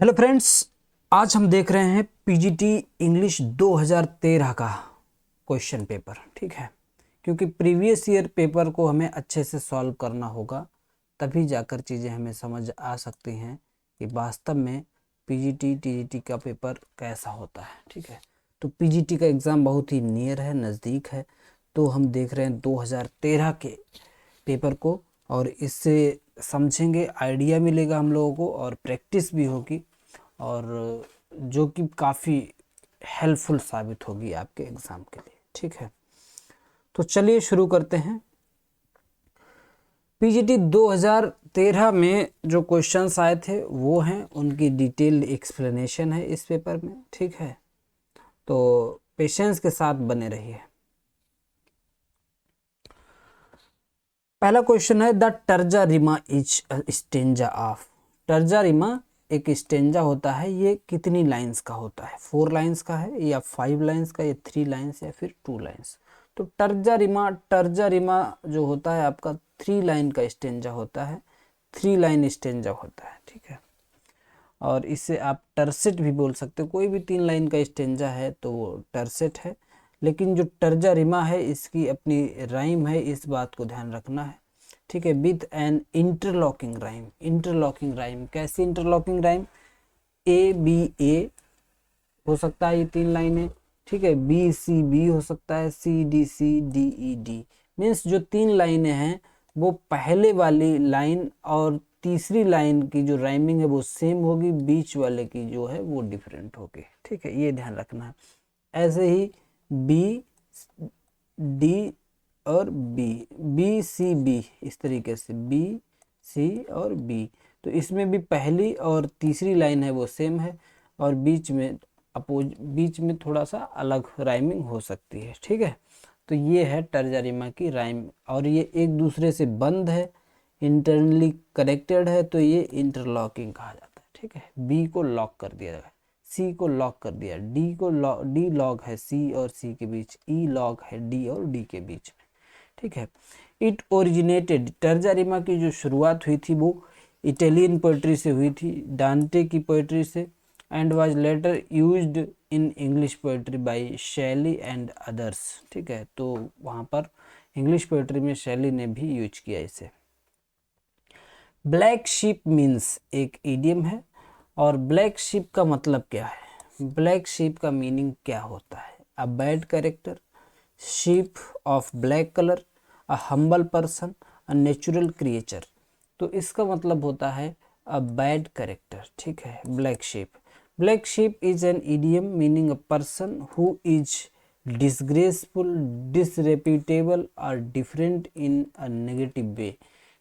Hello friends, आज हम देख रहे हैं पीजीटी इंग्लिश 2013 का क्वेश्चन पेपर। ठीक है, क्योंकि प्रीवियस ईयर पेपर को हमें अच्छे से सॉल्व करना होगा, तभी जाकर चीज़ें हमें समझ आ सकती हैं कि वास्तव में पीजीटी टीजीटी का पेपर कैसा होता है। ठीक है, तो पीजीटी का एग्ज़ाम बहुत ही नियर है, नज़दीक है, तो हम देख रहे हैं 2013 के पेपर को, और इससे समझेंगे, आइडिया मिलेगा हम लोगों को और प्रैक्टिस भी होगी, और जो कि काफ़ी हेल्पफुल साबित होगी आपके एग्ज़ाम के लिए। ठीक है, तो चलिए शुरू करते हैं। पीजीटी 2013 में जो क्वेश्चंस आए थे वो हैं, उनकी डिटेल्ड एक्सप्लेनेशन है इस पेपर में। ठीक है, तो पेशेंस के साथ बने रहिए। पहला क्वेश्चन है, the terza Rima is stanza of. Terza Rima एक स्टेंजा होता है, ये कितनी लाइंस का होता है? 4 लाइंस का है या 5 लाइंस का या 3 लाइंस या फिर 2 लाइंस? तो टर्जा रिमा जो होता है आपका 3 लाइन का स्टेंजा होता है, 3 लाइन स्टेंजा होता है। ठीक है, और इससे आप टर्सेट भी बोल सकते हो, कोई भी 3 लाइन का स्टेंजा है तो वो टर्सेट है। लेकिन जो टर्जा रिमा है इसकी अपनी राइम है, इस बात को ध्यान रखना है। ठीक है, with an interlocking rhyme. Interlocking rhyme कैसी इंटरलॉकिंग राइम? ए बी ए हो सकता है, ये 3 लाइनें। ठीक है, बी सी बी हो सकता है, C D E D. Means जो 3 लाइनें हैं वो पहले वाली लाइन और तीसरी लाइन की जो राइमिंग है वो सेम होगी, बीच वाले की जो है वो डिफरेंट होगी। ठीक है, ये ध्यान रखना है। ऐसे ही बी डी और बी सी बी, इस तरीके से बी सी और बी, तो इसमें भी पहली और तीसरी लाइन है वो सेम है, और बीच में थोड़ा सा अलग राइमिंग हो सकती है। ठीक है, तो ये है टर्जा रिमा की राइम, और ये एक दूसरे से बंद है, इंटरनली कनेक्टेड है, तो ये इंटरलॉकिंग कहा जाता है। ठीक है, बी को लॉक कर दिया है, सी को लॉक कर दिया, डी लॉक है सी और सी के बीच, ई लॉक है डी और डी के बीच में। ठीक है, इट ओरिजिनेटेड, टर्जा रिमा की जो शुरुआत हुई थी वो इटालियन पोइट्री से हुई थी, डांटे की पोइट्री से, and was later used in English poetry by Shelley and others. ठीक है, तो वहाँ पर इंग्लिश पोइट्री में शैली ने भी यूज किया इसे। ब्लैक शीप मीन्स एक इडियम है, और ब्लैक शीप का मतलब क्या है? ब्लैक शीप का मीनिंग क्या होता है? A bad character, sheep of black colour, a humble person, a natural creature. तो इसका मतलब होता है अ बैड कैरेक्टर। ठीक है, black sheep. Black sheep is an idiom meaning a person who is disgraceful, disreputable और different in a negative way.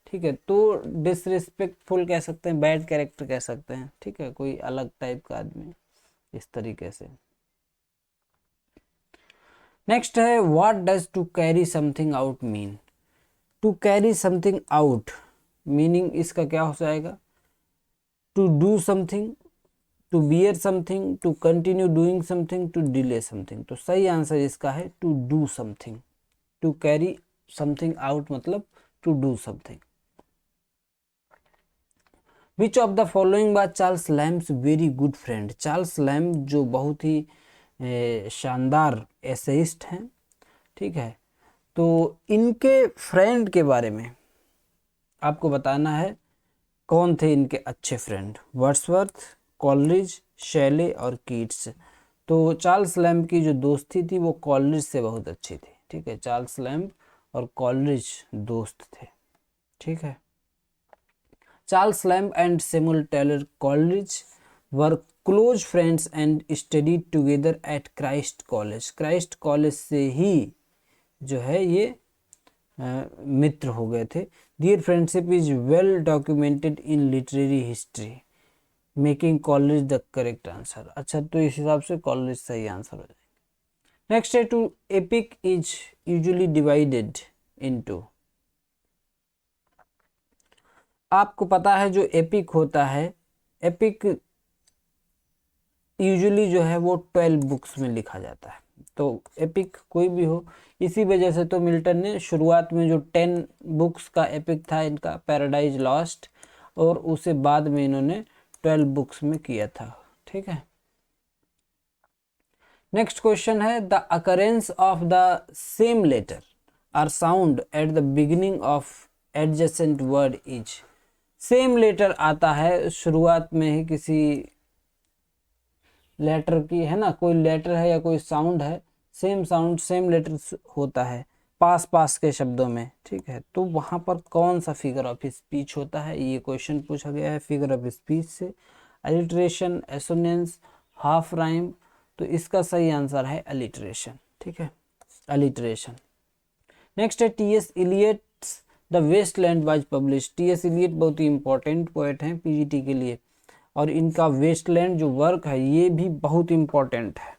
ठीक है, तो डिसरिस्पेक्टफुल कह सकते हैं, बैड कैरेक्टर कह सकते हैं। ठीक है, कोई अलग टाइप का आदमी, इस तरीके से। नेक्स्ट है, what does to carry something out mean? To carry something out meaning इसका क्या हो जाएगा? To do something, to bear something, to continue doing something, to delay something. तो सही आंसर इसका है to do something. To carry something out मतलब to do something. Which of the following by Charles Lamb's very good friend? Charles Lamb जो बहुत ही शानदार essayist हैं। ठीक है, तो इनके फ्रेंड के बारे में आपको बताना है, कौन थे इनके अच्छे फ्रेंड? वर्ड्सवर्थ, कॉलरिज, शेले और कीट्स। तो चार्ल्स लैम्प की जो दोस्ती थी वो कॉलरिज से बहुत अच्छी थी। ठीक है, चार्ल्स लैम्प और कॉलरिज दोस्त थे। ठीक है, Charles Lamb and Samuel Taylor Coleridge were close friends and studied together at Christ College. Christ College से ही जो है ये मित्र हो गए थे। Their friendship is well documented in literary history, making college the correct answer. अच्छा, तो इस हिसाब से कॉलेज सही आंसर हो जाएगा। नेक्स्ट है, to epic is usually divided into. आपको पता है जो एपिक होता है, एपिक यूजुअली जो है वो 12 बुक्स में लिखा जाता है, तो एपिक कोई भी हो। इसी वजह से तो मिल्टन ने शुरुआत में जो 10 बुक्स का एपिक था इनका, पैराडाइज लॉस्ट, और उसे बाद में इन्होंने 12 बुक्स में किया था। ठीक है, नेक्स्ट क्वेश्चन है the occurrence of the same letter or sound at the beginning of adjacent word is. Same letter आता है शुरुआत में ही किसी लेटर की, है ना, कोई लेटर है या कोई साउंड है, सेम साउंड सेम लेटर होता है पास पास के शब्दों में। ठीक है, तो वहां पर कौन सा फिगर ऑफ स्पीच होता है, ये क्वेश्चन पूछा गया है फिगर ऑफ स्पीच से। अलिटरेशन, एसोनेंस, हाफ राइम, तो इसका सही आंसर है अलिटरेशन। ठीक है, अलिटरेशन। नेक्स्ट है T S. Eliot's the waste land was publish. T S. Eliot बहुत ही इंपॉर्टेंट पोएट हैं पीजीटी के लिए, और इनका वेस्टलैंड जो वर्क है ये भी बहुत इंपॉर्टेंट है।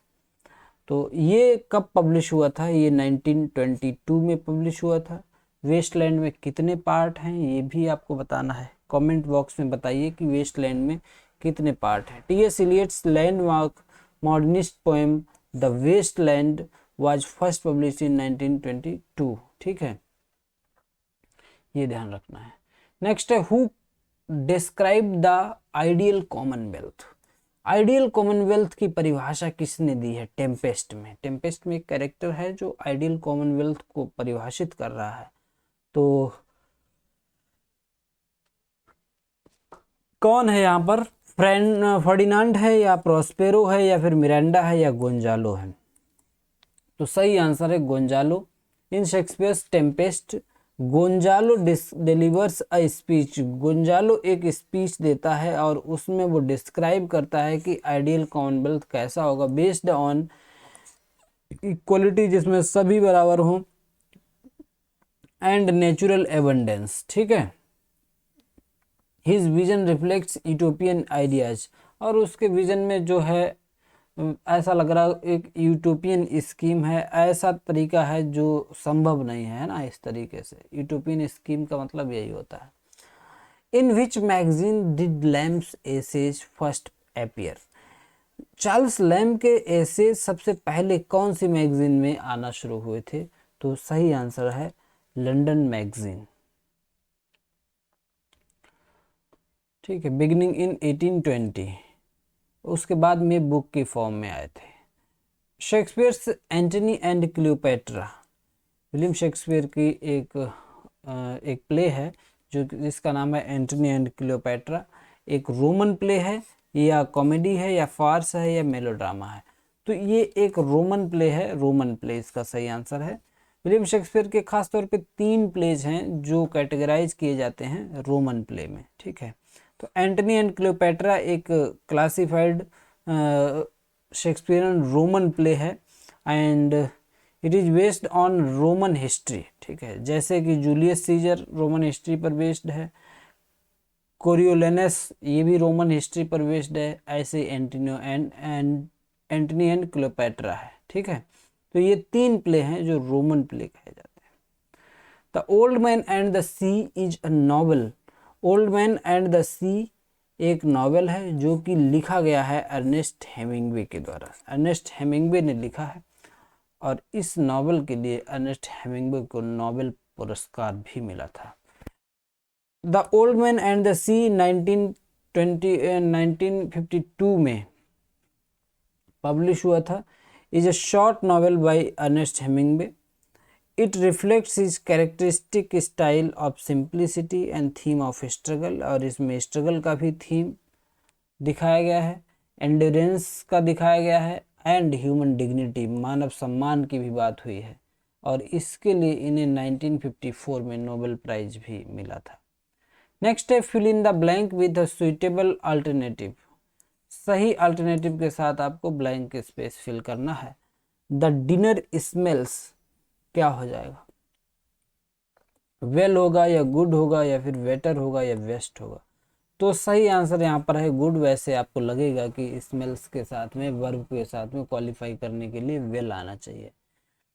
तो ये कब पब्लिश हुआ था, ये 1922 में पब्लिश हुआ था। वेस्टलैंड में कितने पार्ट हैं ये भी आपको बताना है, कमेंट बॉक्स में बताइए कि वेस्टलैंड में कितने पार्ट हैं। T S. Eliot's landmark modernist poem the waste land was first publish in 1922। ठीक है, ये ध्यान रखना है। नेक्स्ट है who describe the ideal commonwealth. Ideal commonwealth की परिभाषा किसने दी है, टेम्पेस्ट में। टेम्पेस्ट में एक कैरेक्टर है जो आइडियल कॉमनवेल्थ को परिभाषित कर रहा है, तो कौन है यहाँ पर, फर्डिनांड है या प्रोस्पेरो है या फिर मिरांडा है या गोंजालो है। तो सही आंसर है Gonzalo. In Shakespeare's Tempest Gonzalo delivers a speech. Gonzalo एक स्पीच देता है और उसमें वो डिस्क्राइब करता है कि आइडियल कॉमनवेल्थ कैसा होगा, बेस्ड ऑन इक्वलिटी जिसमें सभी बराबर हों, एंड नेचुरल एबंडेंस। ठीक है, his vision reflects utopian ideas, और उसके विजन में जो है ऐसा लग रहा एक यूटोपियन स्कीम है, ऐसा तरीका है जो संभव नहीं है ना, इस तरीके से यूटोपियन स्कीम का मतलब यही होता है। In which magazine did Lamb's essays first appear. Charles Lamb के एसे सबसे पहले कौन सी मैगजीन में आना शुरू हुए थे, तो सही आंसर है लंदन मैगजीन। ठीक है, बिगिनिंग इन 1820, उसके बाद में बुक की फॉर्म में आए थे। Shakespeare's Antony and Cleopatra, William Shakespeare की एक प्ले है जो जिसका नाम है एंटनी एंड क्लियोपेट्रा। एक रोमन प्ले है या कॉमेडी है या फार्स है या मेलोड्रामा है, तो ये एक रोमन प्ले है, रोमन प्ले इसका सही आंसर है। विलियम शेक्सपियर के खास तौर पे 3 प्लेज हैं जो कैटेगराइज किए जाते हैं रोमन प्ले में। ठीक है, तो एंटनी एंड क्लियोपेट्रा एक क्लासिफाइड शेक्सपियरियन रोमन प्ले है and it is based on Roman history. ठीक है, जैसे कि जूलियस सीजर रोमन हिस्ट्री पर बेस्ड है, कोरियोलेनस ये भी रोमन हिस्ट्री पर बेस्ड है, ऐसे एंटनी एंड क्लियोपेट्रा है। ठीक है, तो ये 3 प्ले हैं जो रोमन प्ले कहे जाते हैं। The old man and the sea is a novel. Old man and the sea एक नॉवेल है जो कि लिखा गया है अर्नेस्ट हेमिंग्वे के द्वारा। अर्नेस्ट हेमिंग्वे ने लिखा है और इस नॉवेल के लिए अर्नेस्ट हेमिंग्वे को नोबेल पुरस्कार भी मिला था। The old man and the sea 1952 में पब्लिश हुआ था। Is a short novel by Ernest Hemingway. It reflects his characteristic style of simplicity and theme of struggle, और इसमें स्ट्रगल का भी थीम दिखाया गया है, एंड्योरेंस का दिखाया गया है, एंड ह्यूमन डिग्निटी मानव सम्मान की भी बात हुई है, और इसके लिए इन्हें 1954 में नोबेल प्राइज भी मिला था। नेक्स्ट है fill in the blank with a suitable alternative. सही अल्टरनेटिव के साथ आपको ब्लैंक स्पेस फिल करना है। द डिनर स्मेल्स क्या हो जाएगा, वेल होगा या गुड होगा या फिर बेटर होगा या बेस्ट होगा, तो सही आंसर यहाँ पर है गुड। वैसे आपको लगेगा कि स्मेल्स के साथ में वर्ब के साथ में क्वालिफाई करने के लिए वेल आना चाहिए,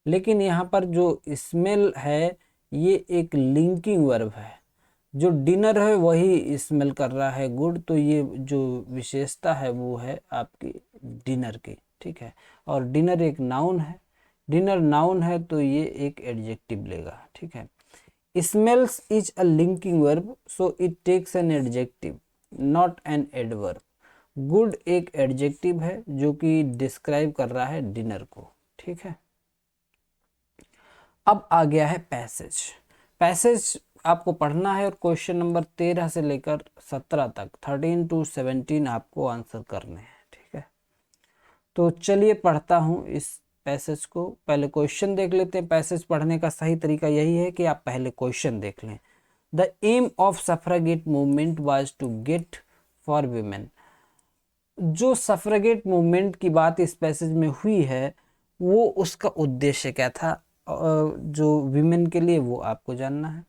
लेकिन यहाँ पर जो स्मेल है ये एक लिंकिंग वर्ब है, जो डिनर है वही स्मेल कर रहा है गुड, तो ये जो विशेषता है वो है आपकी डिनर की। ठीक है, और डिनर एक नाउन है, डिनर नाउन है तो ये एक एडजेक्टिव लेगा। ठीक है, smells is a linking verb so it takes an adjective. Not an adverb. Good एक एडजेक्टिव है जो कि डिस्क्राइब कर रहा है डिनर को, ठीक है। अब आ गया है पैसेज। पैसेज आपको पढ़ना है और क्वेश्चन नंबर 13 से लेकर 17 तक 13 to 17 आपको आंसर करने हैं, ठीक है। तो चलिए पढ़ता हूं इस पैसेज को। पहले क्वेश्चन देख लेते हैं। पैसेज पढ़ने का सही तरीका यही है कि आप पहले क्वेश्चन देख लें। The aim of suffragette movement was to get for women. जो सफ्रागेट मूवमेंट की बात इस पैसेज में हुई है वो उसका उद्देश्य क्या था, जो विमेन के लिए, वो आपको जानना है।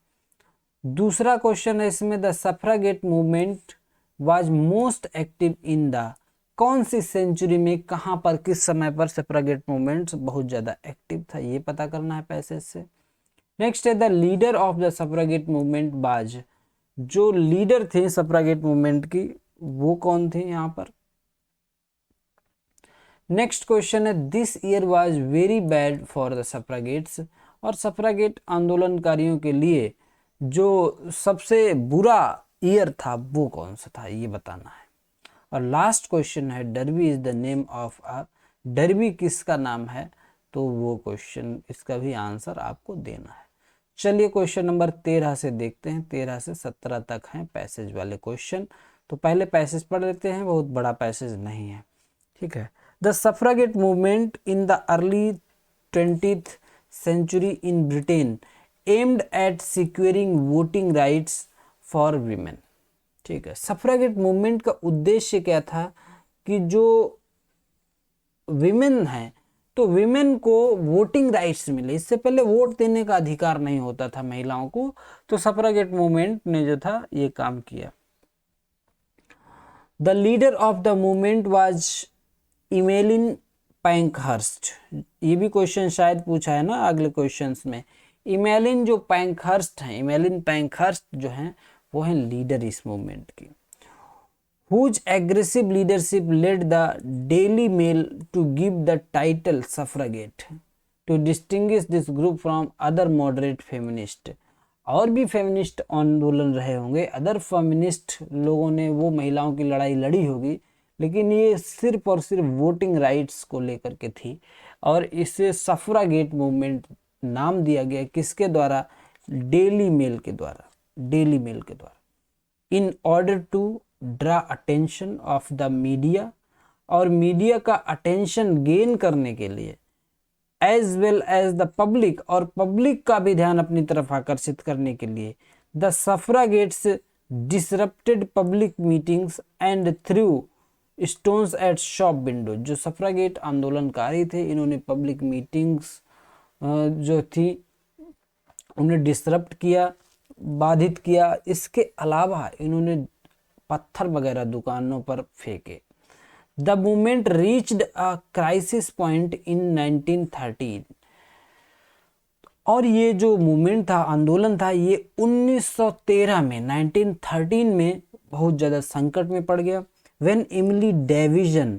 दूसरा क्वेश्चन है इसमें, the suffragette movement was most active in the, कौन सी सेंचुरी में, कहां पर, किस समय पर सफ्रागेट मूवमेंट बहुत ज्यादा एक्टिव था, ये पता करना है पैसेज से। नेक्स्ट है the leader of the suffragette movement was, जो लीडर थे सफ्रागेट मूवमेंट की वो कौन थे यहां पर। नेक्स्ट क्वेश्चन है this year was very bad for the suffragettes, और सफ्रागेट आंदोलनकारियों के लिए जो सबसे बुरा ईयर था वो कौन सा था, ये बताना है। और लास्ट क्वेश्चन है derby is the name of a, derby किसका नाम है, तो वो क्वेश्चन, इसका भी आंसर आपको देना है। चलिए क्वेश्चन नंबर 13 से देखते हैं। 13 से 17 तक हैं पैसेज वाले क्वेश्चन। तो पहले पैसेज पढ़ लेते हैं, बहुत बड़ा पैसेज नहीं है, ठीक है। The suffragette movement in the early 20th century in Britain aimed at securing voting rights for women, ठीक है। सफ्रागेट मूवमेंट का उद्देश्य क्या था कि जो विमेन है तो विमेन को वोटिंग राइट्स मिले। इससे पहले वोट देने का अधिकार नहीं होता था महिलाओं को, तो सफ्रागेट मूवमेंट ने जो था ये काम किया। The leader of the movement was Emmeline Pankhurst. ये भी क्वेश्चन शायद पूछा है ना अगले क्वेश्चंस में। इमेलिन जो पैंकहर्स्ट हैं, इमेलिन पैंकहर्स्ट जो हैं वो हैं लीडर इस मूवमेंट की। Whose aggressive leadership led the Daily Mail to give the title suffragette to distinguish this group from other moderate feminist। और भी फेमिनिस्ट आंदोलन रहे होंगे, अदर फेमिनिस्ट लोगों ने वो महिलाओं की लड़ाई लड़ी होगी, लेकिन ये सिर्फ और सिर्फ वोटिंग राइट्स को लेकर के थी। और इसे सफ्रागेट मूवमेंट नाम दिया गया किसके द्वारा, डेली मेल के द्वारा, डेली मेल के द्वारा। In order to draw attention of the media, और मीडिया का अटेंशन गेन करने के लिए, as well as the public, और पब्लिक का भी ध्यान अपनी तरफ आकर्षित करने के लिए, the suffragettes disrupted public meetings and threw stones at shop window. जो सफ्रागेट आंदोलनकारी थे इन्होंने पब्लिक मीटिंग्स जो थी उन्हें डिसरप्ट किया, बाधित किया। इसके अलावा इन्होंने पत्थर वगैरह दुकानों पर फेंके। The movement reached a crisis point in 1913, और ये जो मूवमेंट था, आंदोलन था, ये 1913 में, 1913 में बहुत ज़्यादा संकट में पड़ गया। व्हेन इमली डेविजन,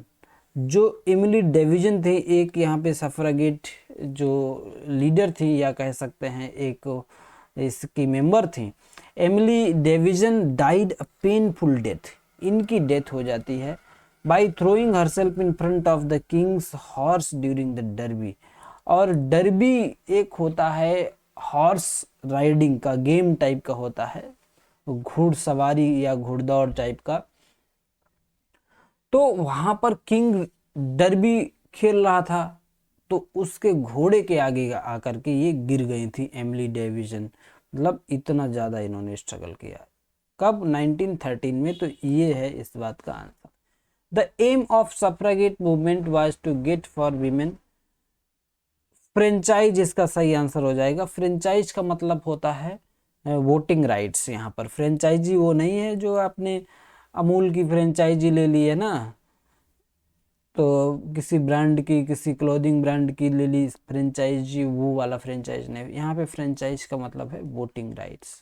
जो इमली डेविजन थे, एक यहाँ पे सफ्रागेट जो लीडर थी या कह सकते हैं एक इसकी मेंबर थी, Emily Davison died a painful death, इनकी डेथ हो जाती है by throwing herself in front of the king's horse during the Derby. और डर्बी एक होता है हॉर्स राइडिंग का गेम टाइप का होता है, घुड़सवारी या घुड़दौड़ टाइप का। तो वहां पर किंग डर्बी खेल रहा था, तो उसके घोड़े के आगे आकर के ये गिर गई थी एमिली डेविजन। मतलब इतना ज़्यादा इन्होंने स्ट्रगल किया। कब, 1913 में। तो ये है इस बात का answer. The aim of suffragette movement was to get for women franchise, इसका सही आंसर हो जाएगा। फ्रेंचाइज का मतलब होता है वोटिंग राइट्स। यहाँ पर फ्रेंचाइजी वो नहीं है जो आपने अमूल की फ्रेंचाइजी ले ली है ना, तो किसी ब्रांड की, किसी क्लोथिंग ब्रांड की ले ली फ्रेंचाइजी, वो वाला फ्रेंचाइज नहीं। यहाँ पे फ्रेंचाइज का मतलब है voting rights.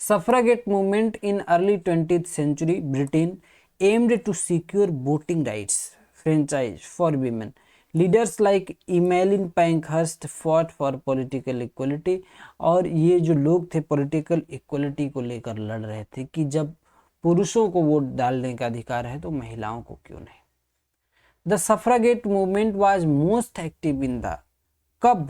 Suffragette movement in early 20th century Britain aimed to secure voting rights franchise for women. Leaders like Emmeline Pankhurst fought for political equality, और ये जो लोग थे पॉलिटिकल इक्वलिटी को लेकर लड़ रहे थे कि जब पुरुषों को वोट डालने का अधिकार है तो महिलाओं को क्यों नहीं। The suffragette movement was most active in the, कब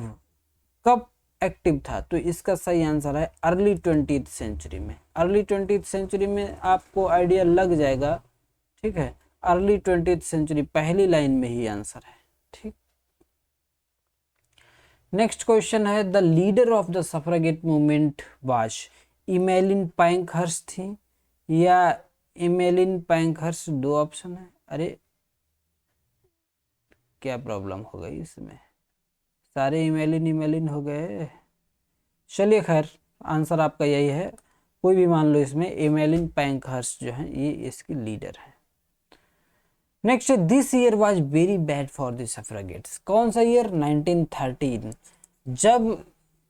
कब एक्टिव था, तो इसका सही आंसर है अर्ली 20th सेंचुरी में। अर्ली 20th सेंचुरी में आपको आइडिया लग जाएगा, ठीक है, अर्ली 20th सेंचुरी, पहली लाइन में ही आंसर है, ठीक। नेक्स्ट क्वेश्चन है the leader of the suffragette movement was Emmeline Pankhurst थी या इमेलिन पैंकहर्स्ट, दो ऑप्शन है। अरे क्या प्रॉब्लम हो गई इसमें, सारे इमेलिन इमेलिन हो गए। चलिए खैर आंसर आपका यही है, कोई भी मान लो इसमें, इमेलिन पैंकहर्स्ट जो है ये इसकी लीडर है। Next, this year was very bad for the suffragettes. कौन सा ईयर? 1913, जब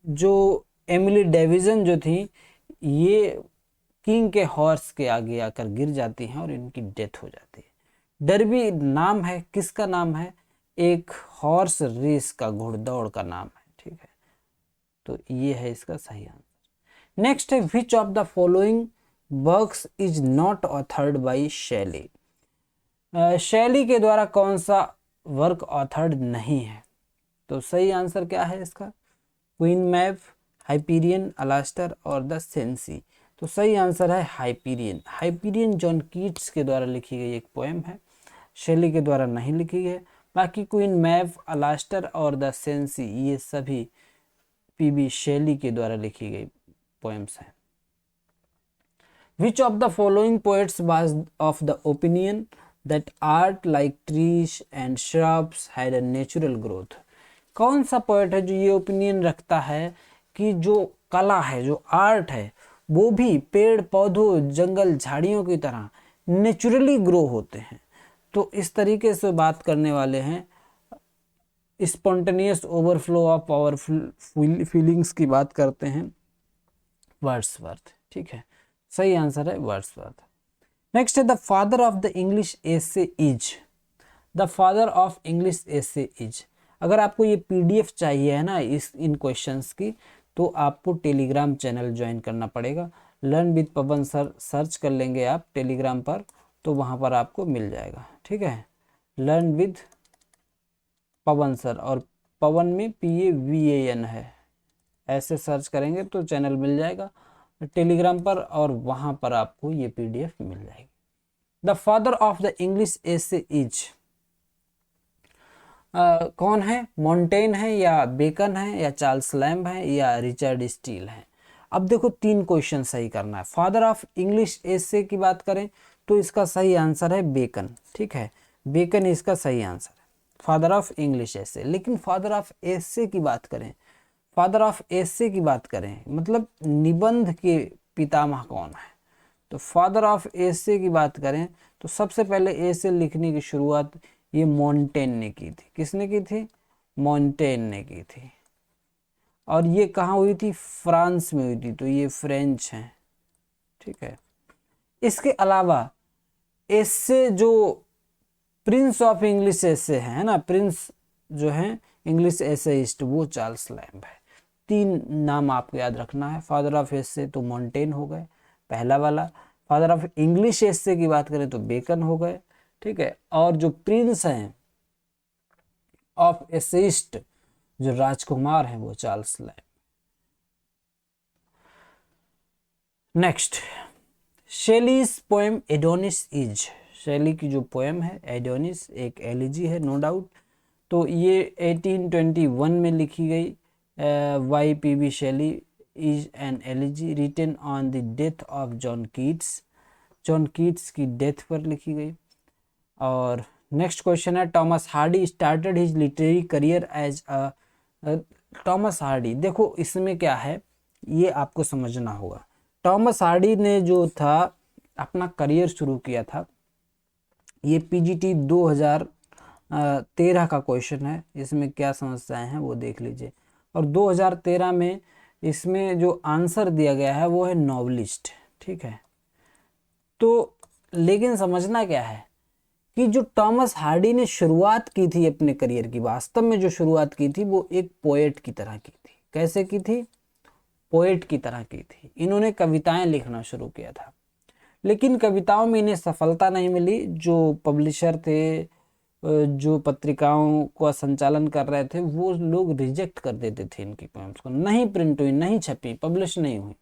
जो एमिली डेविसन जो थी ये किंग के हॉर्स के आगे आकर गिर जाती हैं और इनकी डेथ हो जाती है। डर्बी नाम है, किसका नाम है? एक हॉर्स रेस का, घुड़दौड़ का नाम है, ठीक है, तो ये है इसका सही आंसर। नेक्स्ट है which of the following works is not authored bye शैली। शैली के द्वारा कौन सा वर्क ऑथर्ड नहीं है, तो सही आंसर क्या है इसका? क्वीन मैव, हाइपीरियन, अलास्टर और द सेंसी। तो सही आंसर है हाइपीरियन। हाइपीरियन जॉन कीट्स के द्वारा लिखी गई एक पोएम है, शैली के द्वारा नहीं लिखी है। बाकी क्वीन मैव, अलास्टर और द सेंसी ये सभी पीबी शैली के द्वारा लिखी गई पोएम्स हैं। विच of the following poets was of the opinion that art like trees and shrubs had a natural growth. कौन सा पोएट है जो ये ओपिनियन रखता है कि जो कला है, जो आर्ट है, वो भी पेड़ पौधों, जंगल, झाड़ियों की तरह नेचुरली ग्रो होते हैं। तो इस तरीके से बात करने वाले हैं, spontaneous overflow of powerful feelings की बात करते हैं वर्ड्सवर्थ, ठीक है, सही आंसर है वर्ड्सवर्थ। नेक्स्ट है the father of the English essay is. The father of English essay is. अगर आपको ये पीडीएफ चाहिए है ना इन क्वेश्चंस की, तो आपको टेलीग्राम चैनल ज्वाइन करना पड़ेगा। Learn with Pawan sir search कर लेंगे आप टेलीग्राम पर, तो वहाँ पर आपको मिल जाएगा, ठीक है। लर्न विद पवन सर, और पवन में PAVAN है, ऐसे सर्च करेंगे तो चैनल मिल जाएगा टेलीग्राम पर, और वहाँ पर आपको ये PDF मिल जाएगी। The father of the English essay is कौन है? मॉन्टेन है या बेकन है या चार्ल्स लैम्ब है या रिचर्ड स्टील है। अब देखो 3 क्वेश्चन सही करना है। फादर ऑफ इंग्लिश एसे की बात करें तो इसका सही आंसर है बेकन, ठीक है, बेकन इसका सही आंसर है, फादर ऑफ इंग्लिश एसे। लेकिन फादर ऑफ एसे की बात करें, फादर ऑफ एसे की बात करें मतलब निबंध के पितामह कौन है, तो फादर ऑफ एसे की बात करें तो सबसे पहले एसे लिखने की शुरुआत ये मॉन्टेन ने की थी। किसने की थी? मॉन्टेन ने की थी। और ये कहाँ हुई थी? फ्रांस में हुई थी, तो ये फ्रेंच हैं, ठीक है। इसके अलावा एसे जो प्रिंस ऑफ इंग्लिश एसे है ना, प्रिंस जो है इंग्लिश एसेइस्ट, वो चार्ल्स लैम्ब है। 3 नाम आपको याद रखना है। फादर ऑफ एसे तो मॉन्टेन हो गए पहला वाला, फादर ऑफ इंग्लिश एसे की बात करें तो बेकन हो गए, ठीक है, और जो प्रिंस हैं ऑफ एसेइस्ट, जो राजकुमार हैं, वो Charles Lamb. Next, Shelley's poem Adonais is. Shelley की जो पोएम है एडोनिस एक एलिजी है, नो डाउट। तो ये 1821 में लिखी गई। YPB Shelley is an elegy written on the death of John Keats. John Keats की डेथ पर लिखी गई। और नेक्स्ट क्वेश्चन है Thomas Hardy started his literary career as a. Thomas Hardy, देखो इसमें क्या है ये आपको समझना होगा। टॉमस हार्डी ने जो था अपना करियर शुरू किया था, ये PGT 2013 का क्वेश्चन है, इसमें क्या समस्याएं हैं वो देख लीजिए। और 2013 में इसमें जो आंसर दिया गया है वो है नॉवलिस्ट, ठीक है। तो लेकिन समझना क्या है कि जो टॉमस हार्डी ने शुरुआत की थी अपने करियर की, वास्तव में जो शुरुआत की थी वो एक पोएट की तरह की थी। कैसे की थी? पोएट की तरह की थी। इन्होंने कविताएं लिखना शुरू किया था, लेकिन कविताओं में इन्हें सफलता नहीं मिली। जो पब्लिशर थे, जो पत्रिकाओं का संचालन कर रहे थे, वो लोग रिजेक्ट कर देते थे इनकी पोएम्स को। नहीं प्रिंट हुई, नहीं छपी, पब्लिश नहीं हुई।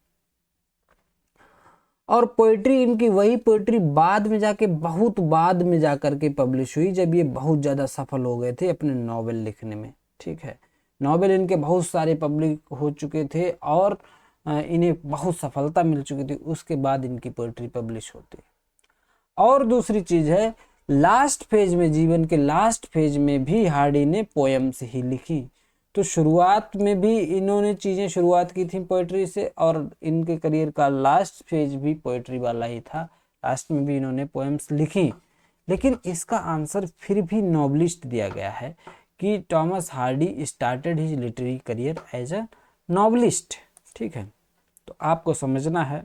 और पोइट्री इनकी, वही पोइट्री बाद में जाके, बहुत बाद में जाकर के पब्लिश हुई, जब ये बहुत ज़्यादा सफल हो गए थे अपने नॉवेल लिखने में। ठीक है, नॉवेल इनके बहुत सारे पब्लिक हो चुके थे और इन्हें बहुत सफलता मिल चुकी थी, उसके बाद इनकी पोइट्री पब्लिश होती है। और दूसरी चीज़ है, लास्ट फेज में, जीवन के लास्ट फेज में भी हार्डी ने पोएम्स ही लिखी। तो शुरुआत में भी इन्होंने चीज़ें शुरुआत की थी पोइट्री से, और इनके करियर का लास्ट फेज भी पोइट्री वाला ही था। लास्ट में भी इन्होंने पोएम्स लिखी। लेकिन इसका आंसर फिर भी नॉवलिस्ट दिया गया है कि Thomas Hardy started his literary career as a novelist. ठीक है, तो आपको समझना है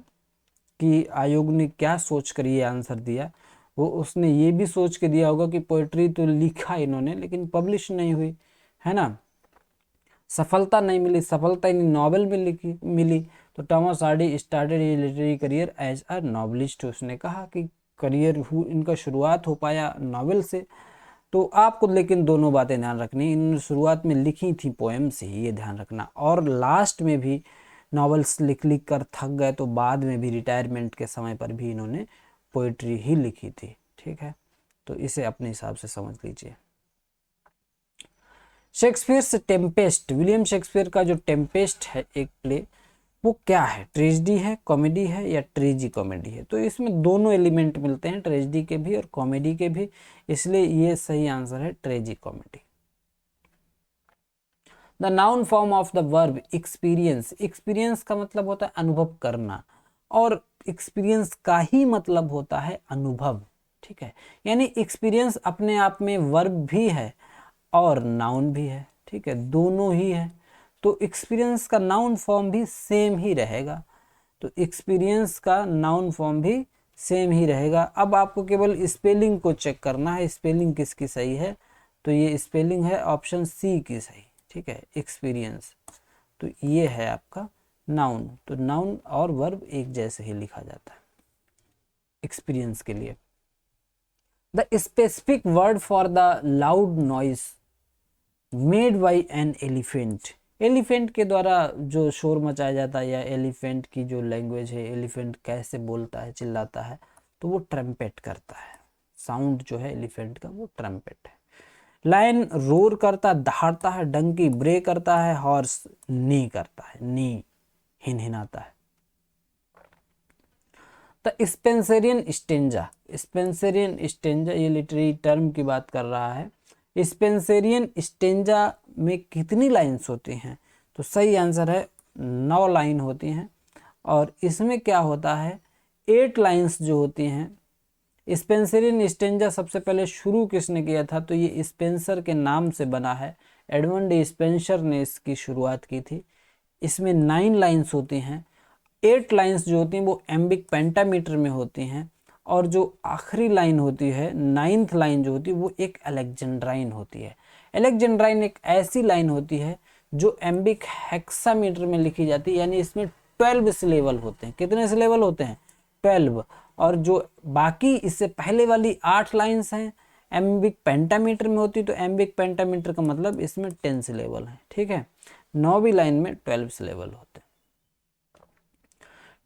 कि आयोग ने क्या सोच कर ये आंसर दिया। वो उसने ये भी सोच के दिया होगा कि पोइट्री तो लिखा इन्होंने, लेकिन पब्लिश नहीं हुई, है ना, सफलता नहीं मिली, सफलता इन्हें नॉवेल में मिली। तो टॉमस हार्डी स्टार्टेड ये literary career as a novelist. उसने कहा कि करियर इनका शुरुआत हो पाया नॉवेल से। तो आपको लेकिन दोनों बातें ध्यान रखनी, इन्होंने शुरुआत में लिखी थी पोएम से ही, ये ध्यान रखना, और लास्ट में भी नॉवेल्स लिख लिख कर थक गए, तो बाद में भी रिटायरमेंट के समय पर भी इन्होंने पोइट्री ही लिखी थी। ठीक है, तो इसे अपने हिसाब से समझ लीजिए। शेक्सपियर टेम्पेस्ट, विलियम शेक्सपियर का जो टेम्पेस्ट है एक प्ले, वो क्या है? ट्रेजेडी है, कॉमेडी है, या ट्रेजी कॉमेडी है? तो इसमें दोनों एलिमेंट मिलते हैं, ट्रेजेडी के भी और कॉमेडी के भी, इसलिए ये सही आंसर है ट्रेजी comedy. The noun form of the verb experience, experience का मतलब होता है अनुभव करना, और एक्सपीरियंस का ही मतलब होता है अनुभव। ठीक है, यानी एक्सपीरियंस अपने आप में वर्ब भी है और नाउन भी है। ठीक है, दोनों ही है, तो एक्सपीरियंस का नाउन फॉर्म भी सेम ही रहेगा। तो एक्सपीरियंस का नाउन फॉर्म भी सेम ही रहेगा। अब आपको केवल स्पेलिंग को चेक करना है, स्पेलिंग किसकी सही है। तो ये स्पेलिंग है ऑप्शन सी की सही। ठीक है, एक्सपीरियंस, तो ये है आपका नाउन। तो नाउन और वर्ब एक जैसे ही लिखा जाता है एक्सपीरियंस के लिए। The specific word for the loud noise made by an elephant, elephant के द्वारा जो शोर मचाया जाता है, या एलिफेंट की जो लैंग्वेज है, एलिफेंट कैसे बोलता है, चिल्लाता है, तो वो ट्रम्पेट करता है। साउंड जो है एलिफेंट का वो ट्रम्पेट है। लायन रोर करता, दहाड़ता है, डंकी ब्रे करता है, हॉर्स नी करता है, नी हिनहिनाता है। The Spenserian stanza, Spenserian stanza ये लिटरेरी टर्म की बात कर रहा है। स्पेंसरियन स्टेंजा में कितनी लाइन्स होती हैं? तो सही आंसर है 9 लाइन होती हैं। और इसमें क्या होता है, 8 लाइन्स जो होती हैं। स्पेंसरियन स्टेंजा सबसे पहले शुरू किसने किया था? तो ये स्पेंसर के नाम से बना है, एडमंड स्पेंसर ने इसकी शुरुआत की थी। इसमें 9 लाइन्स होती हैं। 8 लाइन्स जो होती हैं वो एम्बिक पेंटामीटर में होती हैं, और जो आखिरी लाइन होती है, 9th लाइन जो होती है, वो एक अलेक्जेंड्राइन होती है। अलेक्जेंड्राइन एक ऐसी लाइन होती है जो एम्बिक हेक्सामीटर में लिखी जाती है, यानी इसमें 12 सिलेबल होते हैं। कितने सिलेबल होते हैं? 12। और जो बाकी इससे पहले वाली 8 लाइन्स हैं एम्बिक पेंटामीटर में होती, तो एम्बिक पेंटामीटर का मतलब इसमें 10 सिलेबल है। ठीक है, 9वीं लाइन में 12 सिलेबल होते हैं।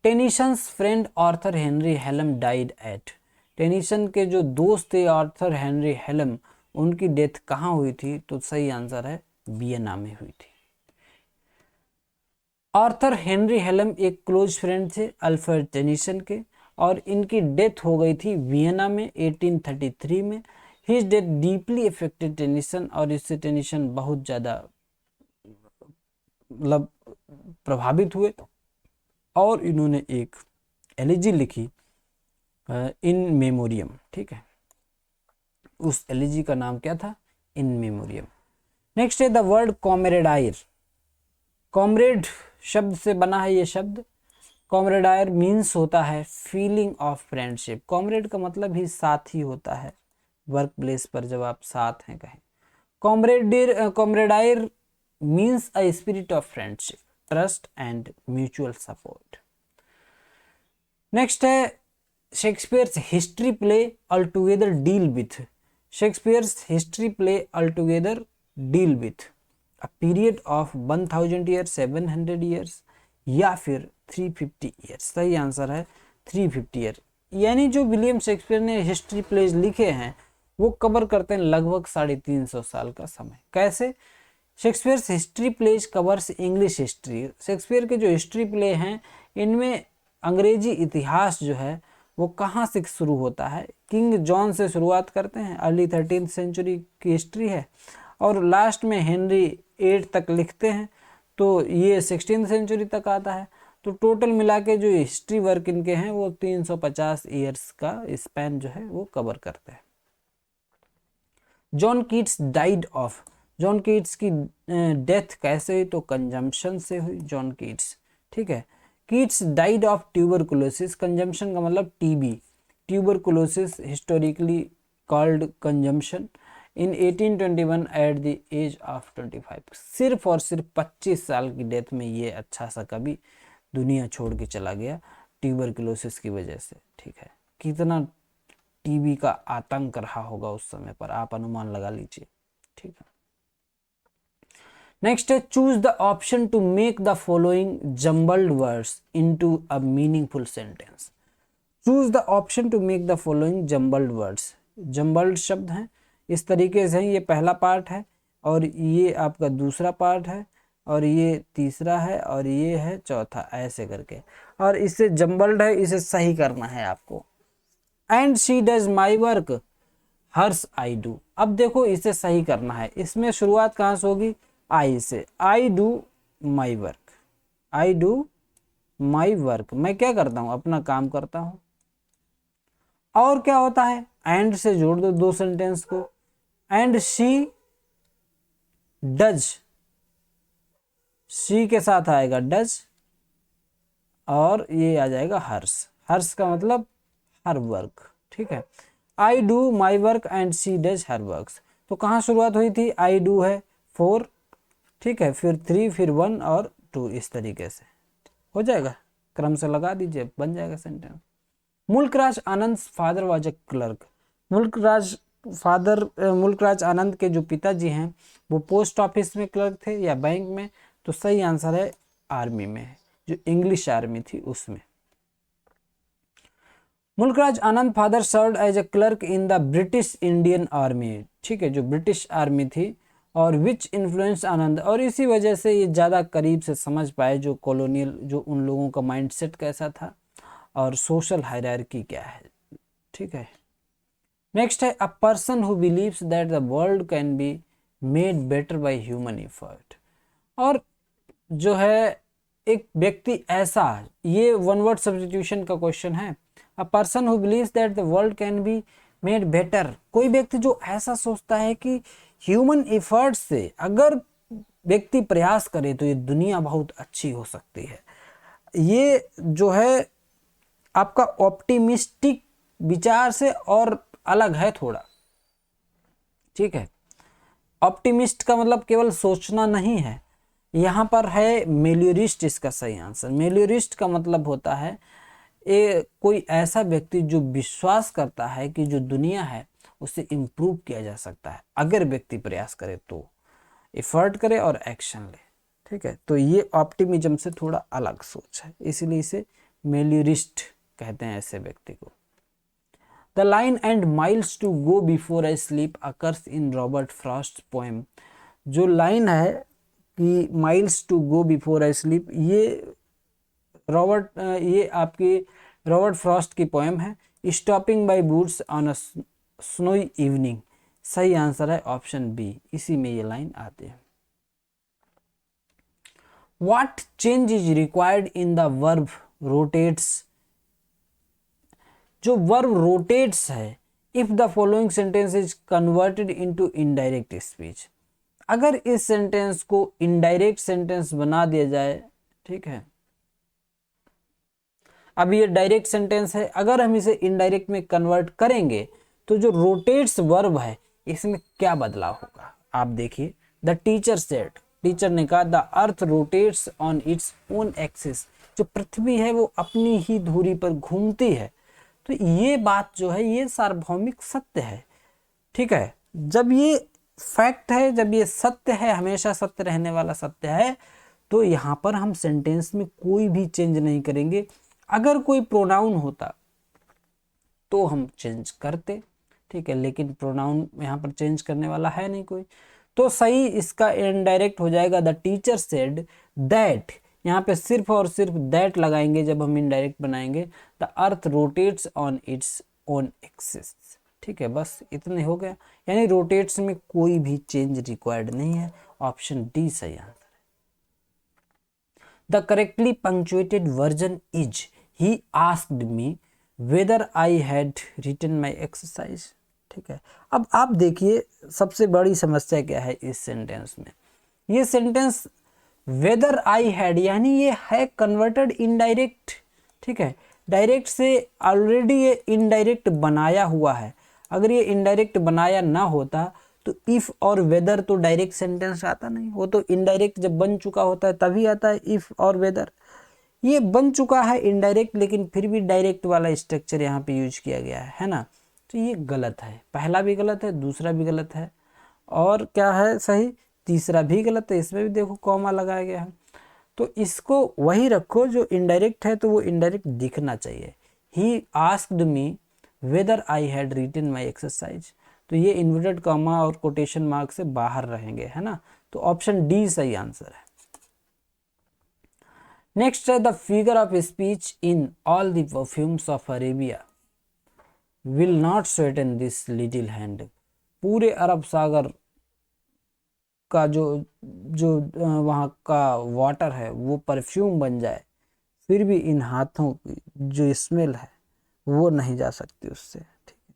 Tennyson's friend Arthur Henry Hallam died at, Tennyson के जो दोस्त थे आर्थर हेनरी हेलम, उनकी डेथ कहाँ हुई थी? तो सही आंसर है वियना में हुई थी। आर्थर हेनरी हेलम एक क्लोज फ्रेंड थे अल्फ्रेड टेनिसन के, और इनकी डेथ हो गई थी वियना में 1833 में। His death deeply affected Tennyson, और इससे टेनिसन बहुत ज़्यादा मतलब प्रभावित हुए, और इन्होंने एक एलिजी लिखी इन मेमोरियम। ठीक है, उस एलिजी का नाम क्या था? इन मेमोरियम। नेक्स्ट है द वर्ड कॉमरेडायर, कॉमरेड शब्द से बना है ये शब्द। कॉमरेडायर मीन्स होता है फीलिंग ऑफ फ्रेंडशिप। कॉमरेड का मतलब ही साथी होता है, वर्क प्लेस पर जब आप साथ हैं कहें। Camaraderie means a spirit of friendship, trust and mutual support. Next है Shakespeare's history play altogether deal with. Shakespeare's history play altogether deal with a period of 1000 year, 700 years या फिर 350 ईयर्स। सही आंसर है 350 ईयर। यानी जो William Shakespeare ने history pledge लिखे हैं वो कवर करते हैं लगभग 350 साल का समय। कैसे? Shakespeare's history plays covers English history. Shakespeare के जो हिस्ट्री प्ले हैं इनमें अंग्रेजी इतिहास जो है वो कहाँ से शुरू होता है, किंग जॉन से शुरुआत करते हैं, अर्ली 13th सेंचुरी की हिस्ट्री है, और लास्ट में हेनरी 8 तक लिखते हैं तो ये 16th सेंचुरी तक आता है। तो टोटल मिला के जो हिस्ट्री वर्क इनके हैं वो 350 ईयर्स का स्पैन जो है वो कवर करते हैं। John Keats died of. John Keats की डेथ कैसे हुई? तो कंजम्पशन से हुई जॉन कीट्स। ठीक है, Keats died of tuberculosis. Consumption का मतलब TB, tuberculosis historically called consumption in 1821 at the age of 25। सिर्फ और सिर्फ 25 साल की डेथ में ये अच्छा सा कवि दुनिया छोड़ के चला गया ट्यूबरकुलोसिस की वजह से। ठीक है, कितना टीबी का आतंक रहा होगा उस समय पर, आप अनुमान लगा लीजिए। ठीक है, नेक्स्ट है choose the option to make the following jumbled words into a meaningful sentence. Choose the option to make the following jumbled words. Jumbled शब्द हैं इस तरीके से, ये पहला पार्ट है और ये आपका दूसरा पार्ट है और ये तीसरा है और ये है चौथा, ऐसे करके, और इससे जम्बल्ड है, इसे सही करना है आपको। And she does my work, hers I do. अब देखो इसे सही करना है, इसमें शुरुआत कहाँ से होगी? आई से। I do my work, I do my work, मैं क्या करता हूँ? अपना काम करता हूँ। और क्या होता है? एंड से जोड़ दो दो सेंटेंस को, एंड शी डज, शी के साथ आएगा डज और ये आ जाएगा हर्स। हर्स का मतलब हर वर्क। ठीक है, I do my work and she does her work. तो कहाँ शुरुआत हुई थी? आई डू है 4, ठीक है, फिर 3, फिर 1 और 2, इस तरीके से हो जाएगा। क्रम से लगा दीजिए, बन जाएगा sentence. Mulkraj Anand father was a clerk. Mulkraj Anand के जो पिताजी हैं वो पोस्ट ऑफिस में क्लर्क थे या बैंक में? तो सही आंसर है आर्मी में, जो इंग्लिश आर्मी थी उसमें। Mulkraj Anand father served as a clerk in the British Indian army. ठीक है, जो ब्रिटिश आर्मी थी, और विच इन्फ्लुएंस आनंद, और इसी वजह से ये ज़्यादा करीब से समझ पाए जो कॉलोनियल, जो उन लोगों का माइंडसेट कैसा था और सोशल हायरार्की क्या है। ठीक है, नेक्स्ट है अ person who believes that the world can be made better by human effort. और जो है एक व्यक्ति ऐसा, ये वन वर्ड सब्स्टिट्यूशन का क्वेश्चन है। अ person who believes that the world can be made better, कोई व्यक्ति जो ऐसा सोचता है कि ह्यूमन एफर्ट से अगर व्यक्ति प्रयास करे तो ये दुनिया बहुत अच्छी हो सकती है। ये जो है आपका ऑप्टिमिस्टिक विचार से और अलग है थोड़ा। ठीक है, ऑप्टिमिस्ट का मतलब केवल सोचना नहीं है, यहाँ पर है मेलियोरिस्ट इसका सही आंसर। मेलियोरिस्ट का मतलब होता है कोई ऐसा व्यक्ति जो विश्वास करता है कि जो दुनिया है उसे इम्प्रूव किया जा सकता है अगर व्यक्ति प्रयास करे, तो एफर्ट करे और एक्शन ले। ठीक है, तो ये ऑप्टिमिज्म से थोड़ा अलग सोच है, इसलिए इसे मेलियोरिस्ट कहते हैं ऐसे व्यक्ति को। The line and miles to go before I sleep occurs in Robert Frost poem. जो लाइन है कि miles to go before I sleep, ये आपकी रॉबर्ट फ्रॉस्ट की पोएम है। Stopping by woods on a snowy evening, सही answer है option B, इसी में ये लाइन आती है। What change is required in the verb rotates. जो वर्ब रोटेट्स है, if the following sentence is converted into indirect speech. अगर इस सेंटेंस को इनडायरेक्ट सेंटेंस बना दिया जाए, ठीक है, अब ये डायरेक्ट सेंटेंस है, अगर हम इसे इनडायरेक्ट में कन्वर्ट करेंगे तो जो रोटेट्स वर्ब है इसमें क्या बदलाव होगा, आप देखिए। द टीचर सेड, टीचर ने कहा, the earth rotates on its own axis, जो पृथ्वी है वो अपनी ही धुरी पर घूमती है। तो ये बात जो है ये सार्वभौमिक सत्य है, ठीक है। जब ये फैक्ट है, जब ये सत्य है, हमेशा सत्य रहने वाला सत्य है, तो यहाँ पर हम सेंटेंस में कोई भी चेंज नहीं करेंगे। अगर कोई प्रोनाउन होता तो हम चेंज करते, ठीक है, लेकिन प्रोनाउन यहाँ पर चेंज करने वाला है नहीं कोई, तो सही इसका इनडायरेक्ट हो जाएगा द टीचर सेड दैट। यहाँ पे सिर्फ और सिर्फ दैट लगाएंगे जब हम इनडायरेक्ट बनाएंगे। The earth rotates on its own axis, ठीक है, बस इतने हो गया। यानी रोटेट्स में कोई भी चेंज रिक्वायर्ड नहीं है। ऑप्शन डी सही आंसर है। The correctly punctuated version is he asked me whether I had written my exercise, ठीक है। अब आप देखिए सबसे बड़ी समस्या क्या है इस सेंटेंस में। ये सेंटेंस वेदर आई हैड यानी ये है कन्वर्टेड इनडायरेक्ट, ठीक है, डायरेक्ट से ऑलरेडी ये इनडायरेक्ट बनाया हुआ है। अगर ये इनडायरेक्ट बनाया ना होता तो इफ और वेदर तो डायरेक्ट सेंटेंस आता नहीं, वो तो इनडायरेक्ट जब बन चुका होता है तभी आता है इफ और वेदर। ये बन चुका है इनडायरेक्ट, लेकिन फिर भी डायरेक्ट वाला स्ट्रक्चर यहाँ पे यूज किया गया है ना, तो ये गलत है। पहला भी गलत है, दूसरा भी गलत है, और क्या है सही, तीसरा भी गलत है। इसमें भी देखो कॉमा लगाया गया है। तो इसको वही रखो जो इनडायरेक्ट है, तो वो इनडायरेक्ट दिखना चाहिए। He asked me whether I had written my exercise, तो ये इन्वर्टेड कॉमा और कोटेशन मार्क से बाहर रहेंगे, है ना। तो ऑप्शन डी सही आंसर है। नेक्स्ट है the figure of speech in all the perfumes of Arabia will not sweeten this little hand. पूरे अरब सागर का जो जो वहाँ का वाटर है वो परफ्यूम बन जाए, फिर भी इन हाथों की जो स्मेल है वो नहीं जा सकती उससे, ठीक है।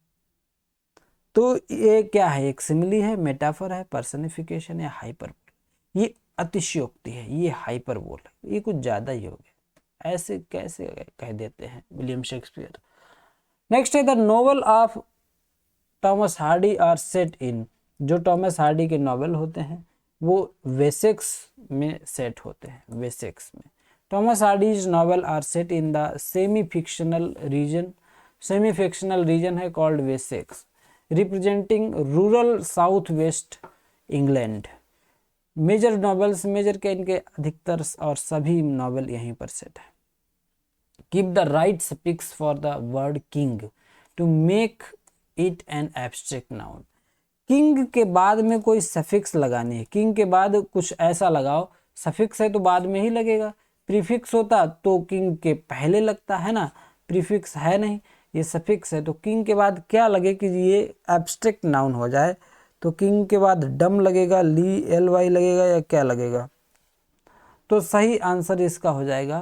तो ये क्या है, एक सिमिली है, मेटाफर है, पर्सनिफिकेशन या हाइपरबोल। ये अतिशयोक्ति है, ये हाइपरबोल है, ये कुछ ज़्यादा ही हो गया। ऐसे कैसे कह देते हैं विलियम शेक्सपियर। नेक्स्ट है the novel of Thomas Hardy are set in. जो टॉमस हार्डी के नॉवेल होते हैं वो वेसेक्स में सेट होते हैं, वेसेक्स में। Thomas Hardy's novel are set in the semi fictional region, semi fictional region है called Wessex, representing rural south west England. Major novels, major के इनके अधिकतर और सभी नॉवेल यहीं पर सेट है। Keep the right suffix for the word king to make it an abstract noun. King के बाद में कोई सफिक्स लगानी है, किंग के बाद कुछ ऐसा लगाओ, सफिक्स है तो बाद में ही लगेगा, प्रीफिक्स होता तो किंग के पहले लगता है ना, प्रीफिक्स है नहीं, ये सफिक्स है, तो किंग के बाद क्या लगे कि ये एब्स्ट्रैक्ट नाउन हो जाए। तो किंग के बाद डम लगेगा, ली एल वाई लगेगा या क्या लगेगा, तो सही आंसर इसका हो जाएगा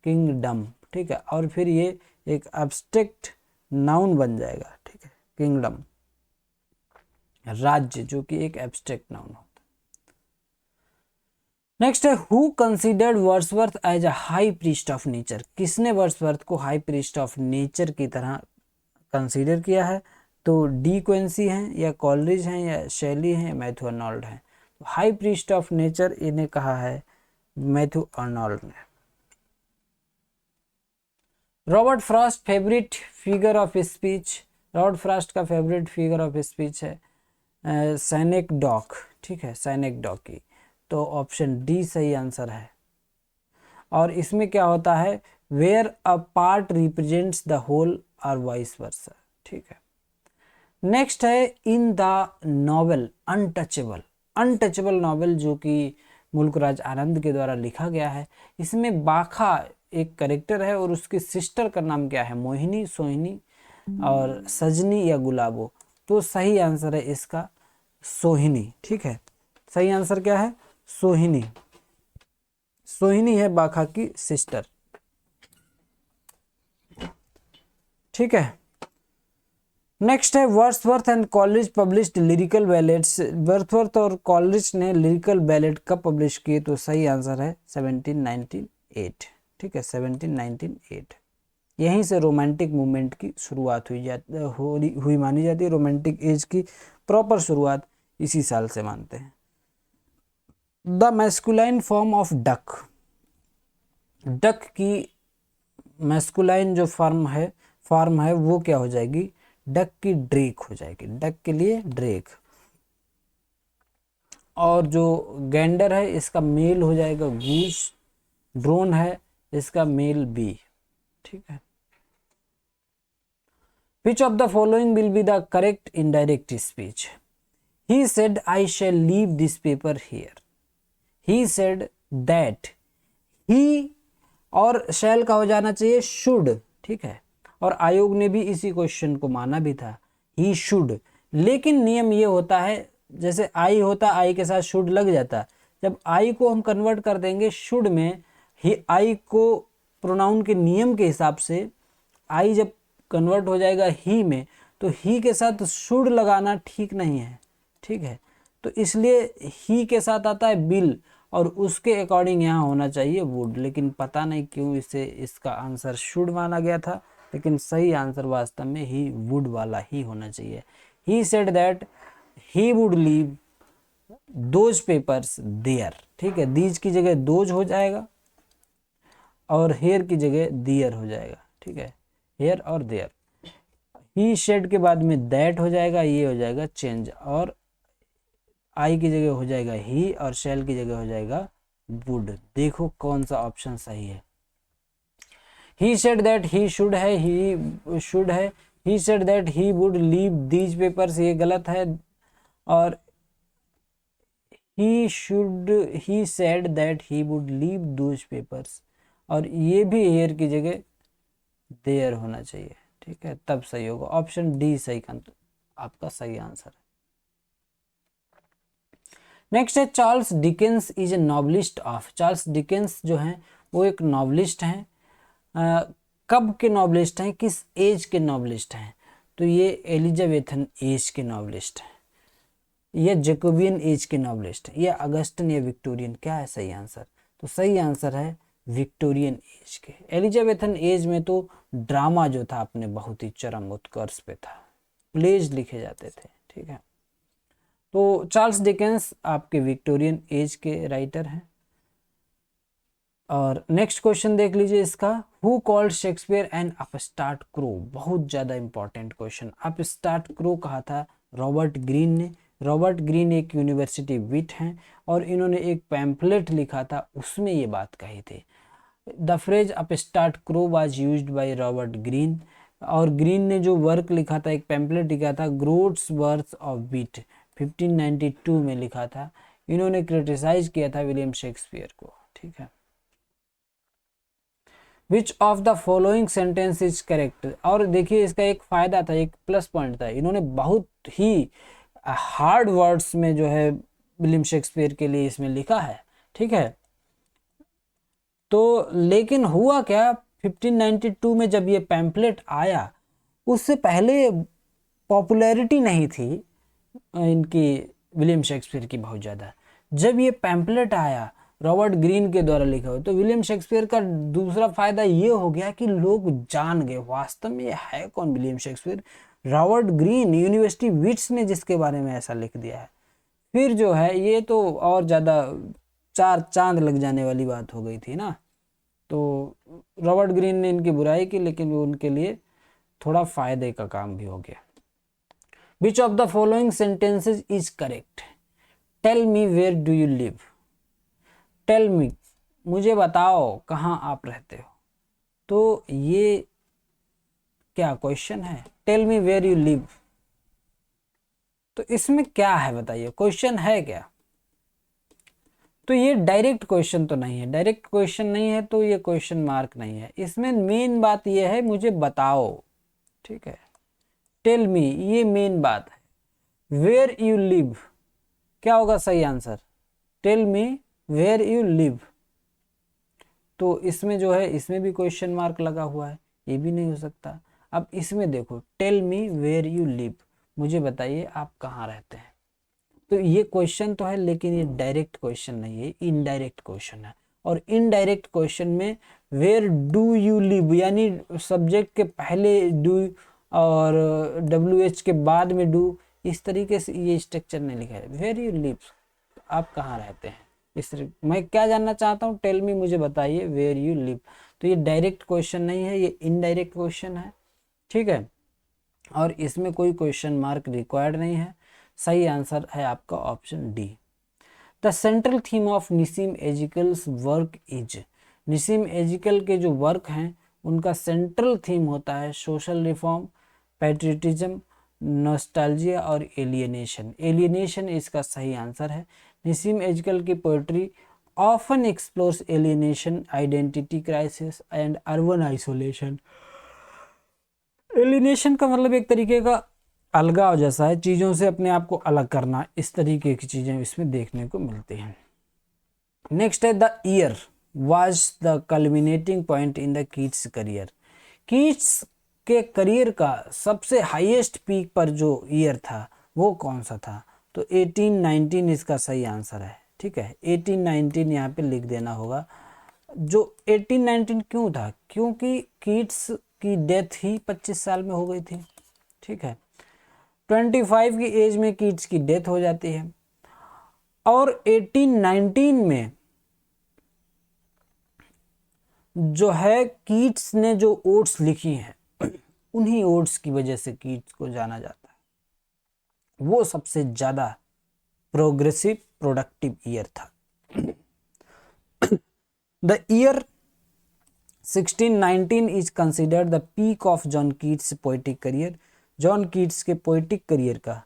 किंगडम, ठीक है। और फिर ये एक एब्स्ट्रैक्ट नाउन बन जाएगा, ठीक है, किंगडम, राज्य, जो कि एक एब्स्ट्रैक्ट नाउन होता है। नेक्स्ट है who considered Wordsworth as a high priest of nature. किसने वर्ड्सवर्थ को हाई प्रीस्ट ऑफ नेचर की तरह कंसीडर किया है, तो डी क्वेंसी हैं या कॉलरिज हैं या शैली हैं, मैथ्यू अर्नोल्ड हैं। तो हाई प्रीस्ट ऑफ नेचर इन्हें कहा है मैथ्यू अर्नोल्ड ने। Robert Frost favourite figure of speech, Robert Frost का फेवरेट फिगर ऑफ स्पीच है सेनेकडॉक, ठीक है, सेनेकडॉकी। तो ऑप्शन डी सही आंसर है। और इसमें क्या होता है, where a part represents the whole और वाइस वर्सा, ठीक है। नेक्स्ट है in the novel untouchable. Untouchable novel जो कि मुल्कराज आनंद के द्वारा लिखा गया है, इसमें बाखा एक कैरेक्टर है और उसकी सिस्टर का नाम क्या है, मोहिनी, सोहिनी और सजनी या गुलाबो। तो सही आंसर है इसका सोहिनी, ठीक है। सही आंसर क्या है, सोहिनी। सोहिनी है बाखा की सिस्टर, ठीक है। नेक्स्ट है Wordsworth and Coleridge published lyrical ballads. Wordsworth और कॉलरिज ने लिरिकल बैलेड कब पब्लिश किए, तो सही आंसर है 1798, ठीक है, 1798। यहीं से रोमांटिक मूवमेंट की शुरुआत हुई मानी जाती है। रोमांटिक एज की प्रॉपर शुरुआत इसी साल से मानते हैं। The masculine form of duck, duck की मैस्कुलाइन जो फॉर्म है वो क्या हो जाएगी, डक की ड्रेक हो जाएगी, डक के लिए ड्रेक। और जो गैंडर है इसका मेल हो जाएगा गूस, ड्रोन है इसका मेल बी। ठीक है। Which of the following will be the correct indirect speech? He said, I shall leave this paper here. He said that. He और shall का हो जाना चाहिए should। ठीक है। और आयोग ने भी इसी क्वेश्चन को माना भी था, he should। लेकिन नियम ये होता है, जैसे I होता, I के साथ should लग जाता। जब I को हम कन्वर्ट कर देंगे should में, ही I को प्रोनाउन के नियम के हिसाब से I जब कन्वर्ट हो जाएगा ही में, तो ही के साथ शुड लगाना ठीक नहीं है। ठीक है। तो इसलिए ही के साथ आता है बिल, और उसके अकॉर्डिंग यहाँ होना चाहिए वुड। लेकिन पता नहीं क्यों इसे इसका आंसर शुड माना गया था, लेकिन सही आंसर वास्तव में ही वुड वाला ही होना चाहिए। He said that he would leave those papers there. ठीक है। दीज की जगह दोज हो जाएगा और हेयर की जगह दियर हो जाएगा। ठीक है। हेयर और देयर। ही शेड के बाद में दैट हो जाएगा, ये हो जाएगा चेंज, और आई की जगह हो जाएगा ही, और शेल की जगह हो जाएगा वुड। देखो कौन सा ऑप्शन सही है। ही सेड दैट ही शुड है, ही शुड है। ही said that he would leave these papers, ये गलत है। और ही said that he would leave those papers, और ये भी हेयर की जगह देयर होना चाहिए। ठीक है, तब सही होगा। ऑप्शन डी सही आपका सही आंसर है। नेक्स्ट है Charles Dickens is a novelist of. Charles Dickens जो हैं वो एक नॉवलिस्ट हैं। कब के नॉवलिस्ट हैं, किस एज के नॉवलिस्ट हैं? तो ये एलिजाबेथन एज के नॉवलिस्ट हैं, या जैकोबियन एज के नॉवलिस्ट हैं, या अगस्टन या विक्टोरियन। क्या है सही आंसर? तो सही आंसर है विक्टोरियन एज के। एलिजाबेथन एज में तो ड्रामा जो था अपने बहुत ही चरम उत्कर्ष पे था, प्लेज लिखे जाते थे। ठीक है। तो चार्ल्स डिकेंस आपके विक्टोरियन एज के राइटर हैं। और नेक्स्ट क्वेश्चन देख लीजिए इसका। Who called Shakespeare N upstart crow? बहुत ज्यादा इंपॉर्टेंट क्वेश्चन। अपस्टार्ट क्रो कहा था रॉबर्ट ग्रीन ने। रॉबर्ट ग्रीन एक यूनिवर्सिटी विट हैं, और इन्होंने एक पैम्फलेट लिखा था, उसमें ये बात कही थी। The phrase upstart crow was used by Robert Greene. और ग्रीन ने जो वर्क लिखा था, एक पैम्फलेट लिखा था, ग्रोट्स वर्थ ऑफ विट, 1592 में लिखा था। इन्होंने क्रिटिसाइज किया था विलियम शेक्सपियर को। ठीक है। Which of the following sentence is correct? और देखिए इसका एक फायदा था, एक प्लस पॉइंट था, इन्होंने बहुत ही हार्ड वर्ड्स में जो है विलियम शेक्सपियर के लिए इसमें लिखा है। ठीक है। तो लेकिन हुआ क्या, 1592 में जब ये पैम्फलेट आया, उससे पहले पॉपुलैरिटी नहीं थी इनकी, विलियम शेक्सपियर की बहुत ज़्यादा। जब ये पैम्फलेट आया रॉबर्ट ग्रीन के द्वारा लिखा हुआ, तो विलियम शेक्सपियर का दूसरा फायदा ये हो गया कि लोग जान गए वास्तव में ये है कौन William Shakespeare. Robert Greene, university wits ने जिसके बारे में ऐसा लिख दिया है। फिर जो है ये तो और ज़्यादा चार चांद लग जाने वाली बात हो गई थी ना। तो रॉबर्ट ग्रीन ने इनकी बुराई की, लेकिन वो उनके लिए थोड़ा फायदे का काम भी हो गया। Which of the following sentences is correct? Tell me where do you live. Tell me, मुझे बताओ कहाँ आप रहते हो। तो ये क्या क्वेश्चन है? Tell me where you live, तो इसमें क्या है बताइए, क्वेश्चन है क्या? तो ये डायरेक्ट क्वेश्चन तो नहीं है। डायरेक्ट क्वेश्चन नहीं है तो ये क्वेश्चन मार्क नहीं है। इसमें मेन बात ये है मुझे बताओ। ठीक है। टेल मी, ये मेन बात है। वेयर यू लिव, क्या होगा सही आंसर? Tell me where you live. तो इसमें जो है इसमें भी क्वेश्चन मार्क लगा हुआ है, ये भी नहीं हो सकता। अब इसमें देखो, tell me where you live, मुझे बताइए आप कहाँ रहते हैं। तो ये क्वेश्चन तो है, लेकिन ये डायरेक्ट क्वेश्चन नहीं है, इनडायरेक्ट क्वेश्चन है। और इनडायरेक्ट क्वेश्चन में वेयर डू यू लिव, यानी सब्जेक्ट के पहले डू और WH के बाद में डू, इस तरीके से ये स्ट्रक्चर नहीं लिखा है। वेयर यू लिव, आप कहाँ रहते हैं, इस तरीके। मैं क्या जानना चाहता हूँ, टेल मी, मुझे बताइए वेयर यू लिव। तो ये डायरेक्ट क्वेश्चन नहीं है, ये इनडायरेक्ट क्वेश्चन है, ठीक है, और इसमें कोई क्वेश्चन मार्क रिक्वायर्ड नहीं है। सही आंसर है आपका option D. The central theme of Nissim Ezekiel's work is, Nissim Ezekiel के जो वर्क हैं उनका सेंट्रल थीम होता है सोशल रिफॉर्म, पैट्रियटिज्म, नॉस्टैल्जिया और एलियनेशन। एलियनेशन इसका सही आंसर है। निसीम एजिकल की poetry often explores alienation, identity crisis and urban isolation. Alienation का मतलब एक तरीके का अलगाव जैसा है, चीज़ों से अपने आप को अलग करना, इस तरीके की चीज़ें इसमें देखने को मिलती हैं। नेक्स्ट है the year was the culminating point in the Keats career. Keats के करियर का सबसे हाईएस्ट पीक पर जो ईयर था वो कौन सा था, तो 1819 इसका सही आंसर है, ठीक है। 1819 यहाँ पे लिख देना होगा। जो 1819 क्यों था, क्योंकि कीट्स की डेथ ही 25 साल में हो गई थी, ठीक है। 25 की एज में कीट्स की डेथ हो जाती है, और 1819 में जो है कीट्स ने जो ओड्स लिखी हैं उन्हीं ओड्स की वजह से कीट्स को जाना जाता है। वो सबसे ज्यादा प्रोग्रेसिव प्रोडक्टिव ईयर था। The year 1619 is considered the peak of John Keats poetic career. John Keats के पोएटिक करियर का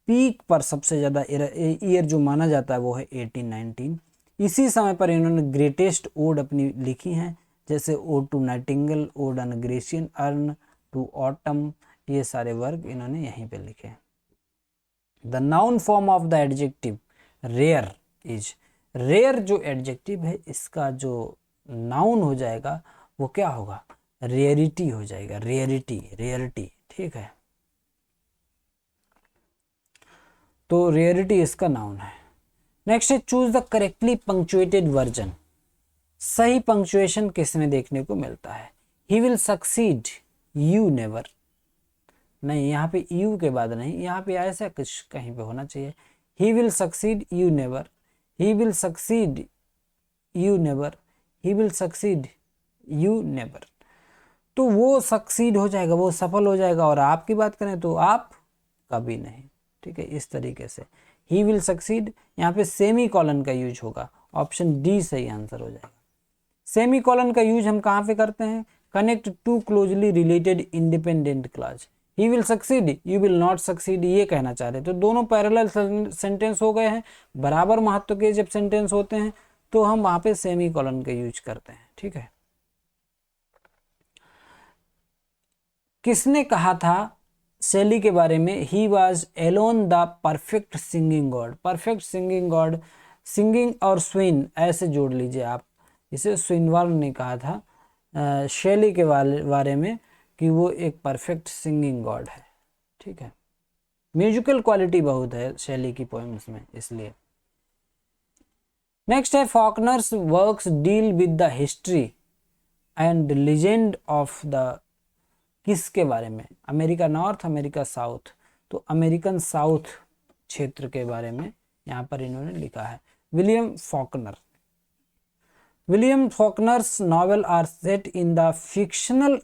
पीक पर सबसे ज़्यादा ईयर जो माना जाता है वो है 1819। इसी समय पर इन्होंने ग्रेटेस्ट ओड अपनी लिखी हैं, जैसे ode to nightingale, ode on Grecian urn, to autumn, ये सारे वर्क इन्होंने यहीं पे लिखे हैं। The noun form of the adjective rare is, rare जो एडजेक्टिव है इसका जो नाउन हो जाएगा वो क्या होगा, रेयरिटी हो जाएगा, रेयरिटी, रेयरिटी, ठीक है। तो रेयरिटी इसका नाउन है। नेक्स्ट है choose the correctly punctuated version. सही पंक्चुएशन किसमें देखने को मिलता है, ही विल सक्सीड, यू नेवर, नहीं यहाँ पे यू के बाद नहीं, यहाँ पे ऐसा कुछ कहीं पे होना चाहिए, ही will succeed you never, he will succeed you never, he will succeed you never. तो वो सक्सीड हो जाएगा, वो सफल हो जाएगा, और आपकी बात करें तो आप कभी नहीं, ठीक है। इस तरीके से ही विल सक्सीड, यहाँ पे सेमी कॉलन का यूज होगा, ऑप्शन डी सही आंसर हो जाएगा। सेमी कॉलन का यूज हम कहाँ पे करते हैं, connect two closely related independent clause. He will succeed, you will not succeed, ये कहना चाह रहे, तो दोनों पैरेलल सेंटेंस हो गए हैं, बराबर महत्व के जब सेंटेंस होते हैं तो हम वहां पे सेमी कॉलन का यूज करते हैं, ठीक है। किसने कहा था शैली के बारे में, he was alone the perfect singing god. Perfect singing god, singing और स्विन ऐसे जोड़ लीजिए आप, इसे स्विनवाल ने कहा था शैली के बारे में कि वो एक परफेक्ट सिंगिंग गॉड है, ठीक है। म्यूजिकल क्वालिटी बहुत है शैली की पोएम्स में, इसलिए। नेक्स्ट है Faulkner's works deal with the history and legend of the, किसके बारे में, अमेरिका नॉर्थ, अमेरिका साउथ, तो अमेरिकन साउथ क्षेत्र के बारे में यहाँ पर इन्होंने लिखा है। William Faulkner, William Faulkner's novel are set in the fictional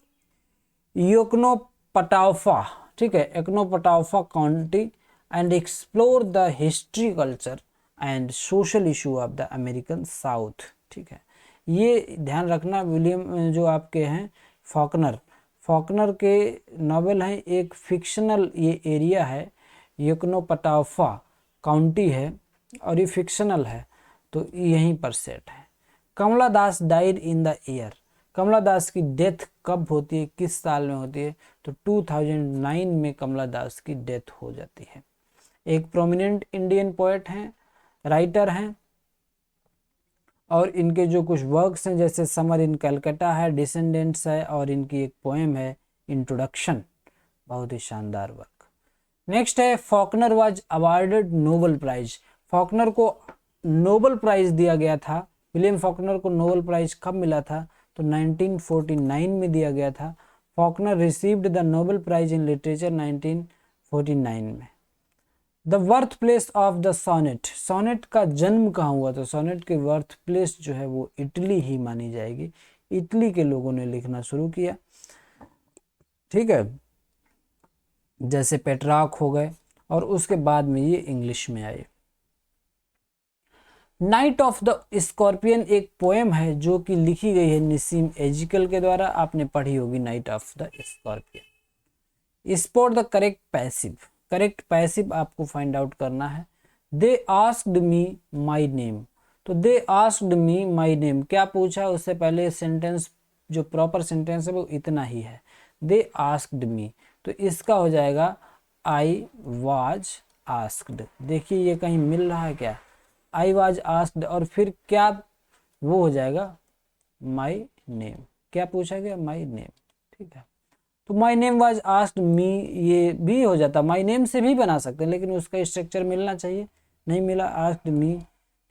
Yoknapatawpha, ठीक है, Yoknapatawpha county and explore the history, culture and social issue of the American south, ठीक है। ये ध्यान रखना, विलियम जो आपके हैं फॉकनर, फॉकनर के नॉवेल हैं, एक फिक्शनल ये एरिया है, योकनोपटाउफा काउंटी है और ये फिक्शनल है, तो यहीं पर सेट है। कमला दास डाइड इन द ईयर, कमला दास की डेथ कब होती है, किस साल में होती है, तो 2009 में कमला दास की डेथ हो जाती है। एक प्रोमिनेंट इंडियन पोएट हैं, राइटर हैं, और इनके जो कुछ वर्क्स हैं जैसे समर इन कलकत्ता है, डिसेंडेंट्स है, और इनकी एक पोएम है इंट्रोडक्शन, बहुत ही शानदार वर्क। नेक्स्ट है Faulkner was awarded Nobel prize. Faulkner को नोबेल प्राइज दिया गया था विलियम फॉकनर को नोबेल प्राइज कब मिला था? तो 1949 में दिया गया था। Faulkner received the Nobel prize in literature 1949 में। The birth place of the sonnet, sonnet का जन्म कहाँ हुआ? तो सोनेट की बर्थ प्लेस जो है वो इटली ही मानी जाएगी। इटली के लोगों ने लिखना शुरू किया, ठीक है, जैसे पेट्रार्क हो गए, और उसके बाद में ये इंग्लिश में आए। नाइट ऑफ द स्कॉर्पियन एक पोएम है जो कि लिखी गई है निसीम एजिकल के द्वारा। आपने पढ़ी होगी night of the scorpion. Spot the correct passive, correct passive आपको फाइंड आउट करना है। They asked me my name, तो they asked me my name क्या पूछा? उससे पहले सेंटेंस जो प्रॉपर सेंटेंस है वो इतना ही है, दे आस्क्ड मी, तो इसका हो जाएगा आई वाज आस्क्ड। देखिए ये कहीं मिल रहा है क्या? आई वाज आस्क्ड और फिर क्या वो हो जाएगा माई नेम, क्या पूछा गया? माई नेम, ठीक है। तो माई नेम वाज आस्क्ड मी ये भी हो जाता, माई नेम से भी बना सकते हैं लेकिन उसका स्ट्रक्चर मिलना चाहिए, नहीं मिला, आस्क्ड मी,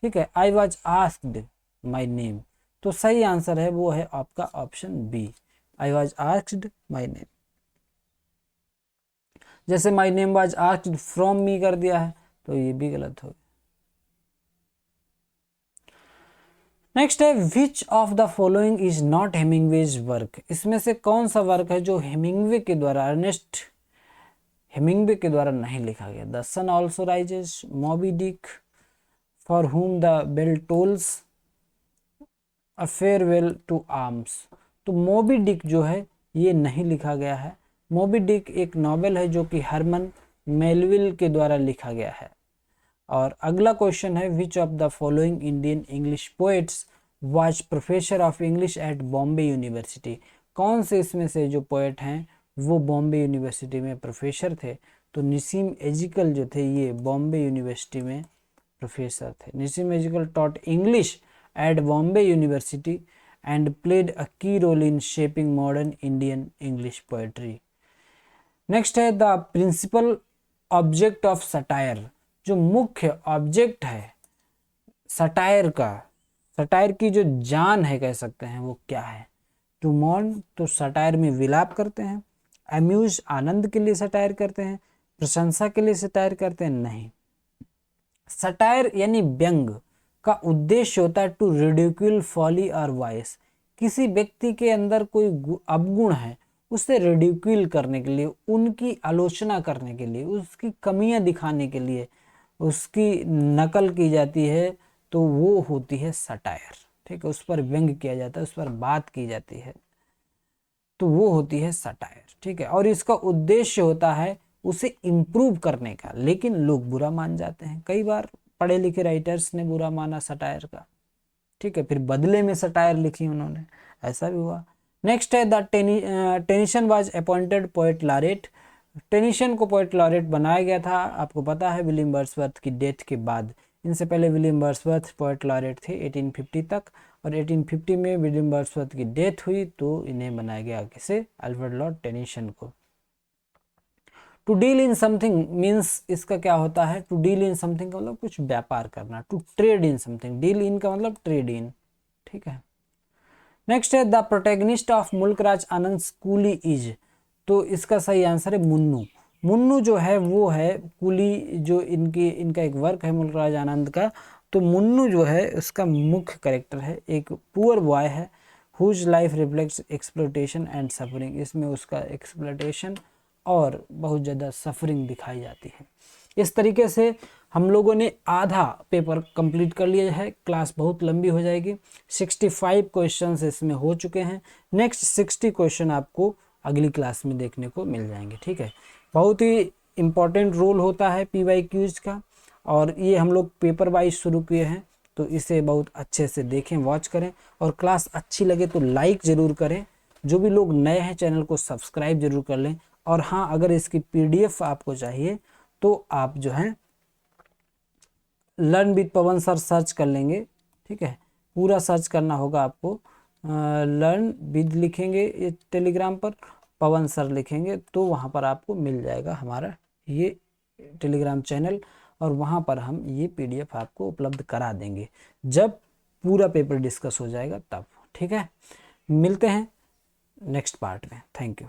ठीक है। I was asked my name, तो सही आंसर है वो है आपका option B, I was asked my name. जैसे my name was asked from me कर दिया है तो ये भी गलत हो। नेक्स्ट है which of the following is not Hemingway's work, इसमें से कौन सा वर्क है जो हेमिंगवे के द्वारा, अर्नेस्ट हेमिंगवे के द्वारा नहीं लिखा गया? The sun also rises, Moby Dick, for whom the bell tolls, a farewell to arms. तो मॉबी डिक जो है ये नहीं लिखा गया है। मॉबी डिक एक नॉवेल है जो कि हरमन मेलविल के द्वारा लिखा गया है। और अगला क्वेश्चन है which of the following Indian English poets was professor of English at Bombay university, कौन से इसमें से जो पोएट हैं वो बॉम्बे यूनिवर्सिटी में प्रोफेसर थे? तो निसीम एजिकल जो थे ये बॉम्बे यूनिवर्सिटी में प्रोफेसर थे। Nissim Ezekiel taught English at Bombay university and played a key role in shaping modern Indian English poetry. Next है the principal object of satire, जो मुख्य ऑब्जेक्ट है सटायर का, सटायर की जो जान है कह सकते हैं वो क्या है? टू मॉर्न, तो सटायर में विलाप करते हैं। अम्यूज, आनंद के लिए सटायर करते हैं। प्रशंसा के लिए सटायर करते हैं? नहीं। सटायर यानी व्यंग का उद्देश्य होता है टू रिडिक्यूल फॉली और वाइस, किसी व्यक्ति के अंदर कोई अवगुण है उसे रिडिक्यूल करने के लिए, उनकी आलोचना करने के लिए, उसकी कमियां दिखाने के लिए उसकी नकल की जाती है, तो वो होती है सटायर, ठीक है। उस पर व्यंग किया जाता है, उस पर बात की जाती है, तो वो होती है सटायर, ठीक है। और इसका उद्देश्य होता है उसे इम्प्रूव करने का, लेकिन लोग बुरा मान जाते हैं। कई बार पढ़े लिखे राइटर्स ने बुरा माना सटायर का, ठीक है, फिर बदले में सटायर लिखी उन्होंने, ऐसा भी हुआ। नेक्स्ट है the Tennyson was appointed poet laureate, Tennyson को पोएट लॉरेट बनाया गया था, आपको पता है, विलियम वर्ड्सवर्थ की डेथ के बाद। इनसे पहले विलियम वर्ड्सवर्थ पोएट लॉरेट थे 1850 तक, और 1850 में विलियम वर्ड्सवर्थ की डेथ हुई तो इन्हें बनाया गया, किसे? अल्फ्रेड लॉर्ड टेनिसन को। To deal in something means इसका क्या होता है? टू डील इन समथिंग का मतलब कुछ व्यापार करना। To trade in something, deal in का मतलब ट्रेड इन, ठीक है। नेक्स्ट है the protagonist of Mulk Raj Anand Coolie is, तो इसका सही आंसर है मुन्नू। मुन्नू जो है वो है कुली, जो इनका एक वर्क है मुल्कराज आनंद का, तो मुन्नू जो है उसका मुख्य कैरेक्टर है, एक पुअर बॉय है whose life reflects exploitation and suffering, इसमें उसका एक्सप्लोइटेशन और बहुत ज़्यादा सफरिंग दिखाई जाती है। इस तरीके से हम लोगों ने आधा पेपर कंप्लीट कर लिया है, क्लास बहुत लंबी हो जाएगी। 65 क्वेश्चंस इसमें हो चुके हैं, नेक्स्ट 60 क्वेश्चन आपको अगली क्लास में देखने को मिल जाएंगे, ठीक है। बहुत ही इम्पॉर्टेंट रोल होता है PYQs का, और ये हम लोग पेपर वाइज शुरू किए हैं, तो इसे बहुत अच्छे से देखें, वॉच करें, और क्लास अच्छी लगे तो लाइक ज़रूर करें। जो भी लोग नए हैं चैनल को सब्सक्राइब जरूर कर लें। और हाँ, अगर इसकी PDF आपको चाहिए तो आप जो है learn with Pawan sir search कर लेंगे, ठीक है, पूरा सर्च करना होगा आपको। लर्न विद लिखेंगे ये टेलीग्राम पर, पवन सर लिखेंगे तो वहाँ पर आपको मिल जाएगा हमारा ये टेलीग्राम चैनल, और वहाँ पर हम ये PDF आपको उपलब्ध करा देंगे। जब पूरा पेपर डिस्कस हो जाएगा तब। ठीक है, मिलते हैं नेक्स्ट पार्ट में। Thank you.